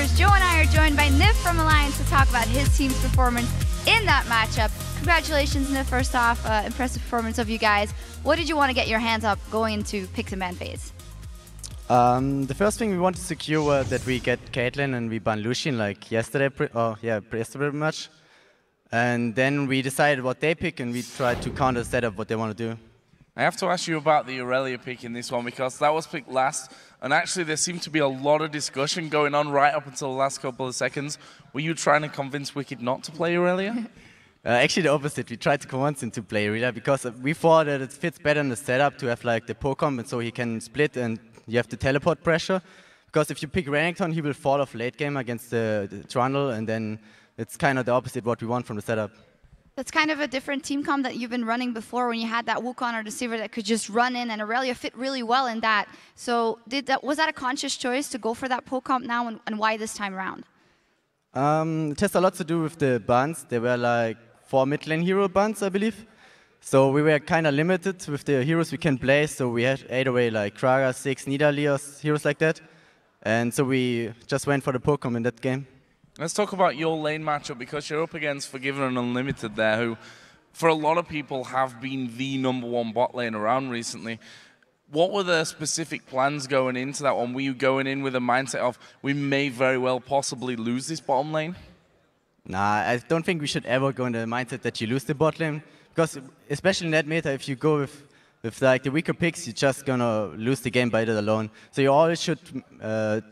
viewers, Joe and I are joined by Nif from Alliance to talk about his team's performance in that matchup. Congratulations, Nif, first off. Impressive performance of you guys. What did you want to get your hands up going into picks and ban phase? The first thing we want to secure was that we get Caitlyn and we ban Lucian like yesterday, yesterday pretty much. And then we decided what they pick and we tried to counter set up what they want to do. I have to ask you about the Aurelia pick in this one because that was picked last, and actually there seemed to be a lot of discussion going on right up until the last couple of seconds. Were you trying to convince Wicked not to play Aurelia? Actually the opposite. We tried to convince him to play Aurelia because we thought that it fits better in the setup to have like the Pocom and so he can split and you have the teleport pressure. Because if you pick Renekton, he will fall off late game against the Trundle, and then it's kind of the opposite what we want from the setup. That's kind of a different team comp that you've been running before when you had that Wukong or Deceiver that could just run in, and Aurelia fit really well in that. So was that a conscious choice to go for that poke comp now, and why this time around? It has a lot to do with the bans. There were like 4 mid lane hero bans, I believe. So we were kind of limited with the heroes we can play, so we had either like Kraga, 6, Nidalee, or heroes like that. And so we just went for the poke comp in that game. Let's talk about your lane matchup because you're up against Forgiven and Unlimited there, who for a lot of people have been the #1 bot lane around recently. What were the specific plans going into that one? Were you going in with a mindset of, we may very well possibly lose this bottom lane? Nah, I don't think we should ever go in the mindset that you lose the bot lane. Because especially in that meta, if you go with like the weaker picks, you're just gonna lose the game by that alone. So you always should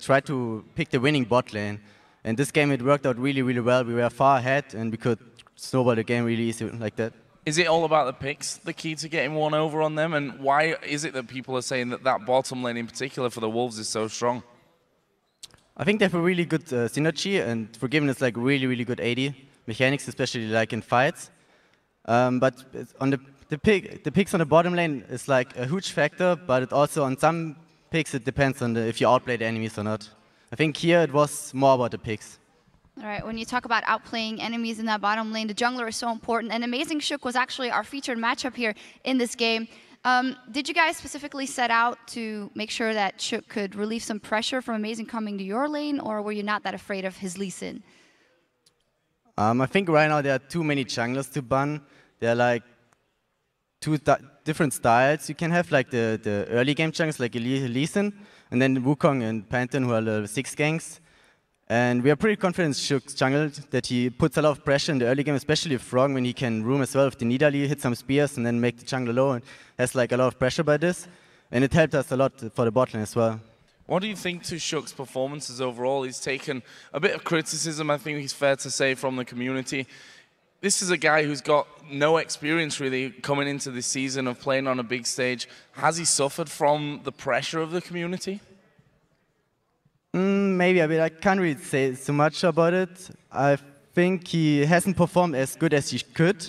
try to pick the winning bot lane. And this game, it worked out really, really well. We were far ahead, and we could snowball the game really easy like that. Is it all about the picks, the key to getting one over on them? And why is it that people are saying that that bottom lane in particular for the Wolves is so strong? I think they have a really good synergy, and Forgiven is like really, really good AD mechanics, especially like in fights. But on the picks on the bottom lane is like a huge factor, but it also on some picks it depends on if you outplay the enemies or not. I think here it was more about the picks. All right, when you talk about outplaying enemies in that bottom lane, the jungler is so important. And Amazing Shook was actually our featured matchup here in this game. Did you guys specifically set out to make sure that Shook could relieve some pressure from Amazing coming to your lane, or were you not that afraid of his Lee Sin? I think right now there are too many junglers to ban. There are like two different styles. You can have like the early game junglers like Lee Sin, and then Wukong and Pantheon who are level 6 ganks. And we are pretty confident in Shook's jungle that he puts a lot of pressure in the early game, especially with Frog when he can roam as well with the Nidalee, hit some spears and then make the jungle low, and has like a lot of pressure by this. And it helped us a lot for the bot lane as well. What do you think to Shook's performances overall? He's taken a bit of criticism, I think it's fair to say, from the community. This is a guy who's got no experience really coming into this season of playing on a big stage. Has he suffered from the pressure of the community? Maybe, I mean, I can't really say so much about it. I think he hasn't performed as good as he could.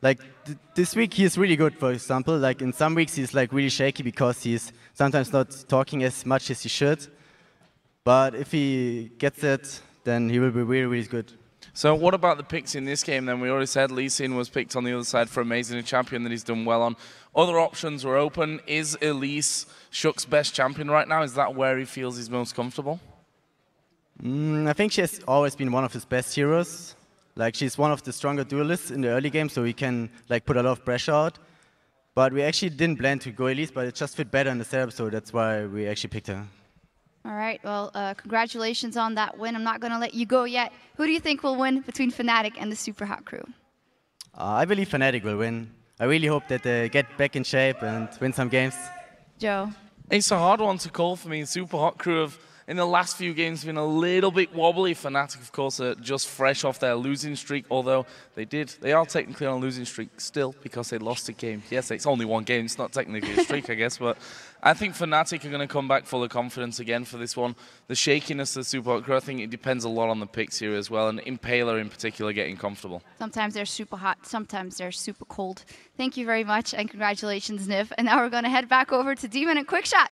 Like this week he is really good, for example. Like in some weeks he's like really shaky because he's sometimes not talking as much as he should. But if he gets it, then he will be really, really good. So what about the picks in this game then? We already said Lee Sin was picked on the other side for Amazing, a champion that he's done well on. Other options were open. Is Elise Shook's best champion right now? Is that where he feels he's most comfortable? I think she has always been one of his best heroes. Like she's one of the stronger duelists in the early game, so he can like put a lot of pressure out. But we actually didn't plan to go Elise, but it just fit better in the setup, so that's why we actually picked her. All right, well, congratulations on that win. I'm not going to let you go yet. Who do you think will win between Fnatic and the Super Hot crew? I believe Fnatic will win. I really hope that they get back in shape and win some games. Joe? It's a hard one to call for me. Super Hot crew have, in the last few games, been a little bit wobbly. Fnatic, of course, are just fresh off their losing streak, although they are technically on a losing streak still because they lost a game. Yes, it's only one game. It's not technically a streak, I guess, but I think Fnatic are going to come back full of confidence again for this one. The shakiness of the Super Hot crew, I think it depends a lot on the picks here as well, and Impaler in particular getting comfortable. Sometimes they're super hot, sometimes they're super cold. Thank you very much, and congratulations, Niv. And now we're going to head back over to Demon and QuickShot.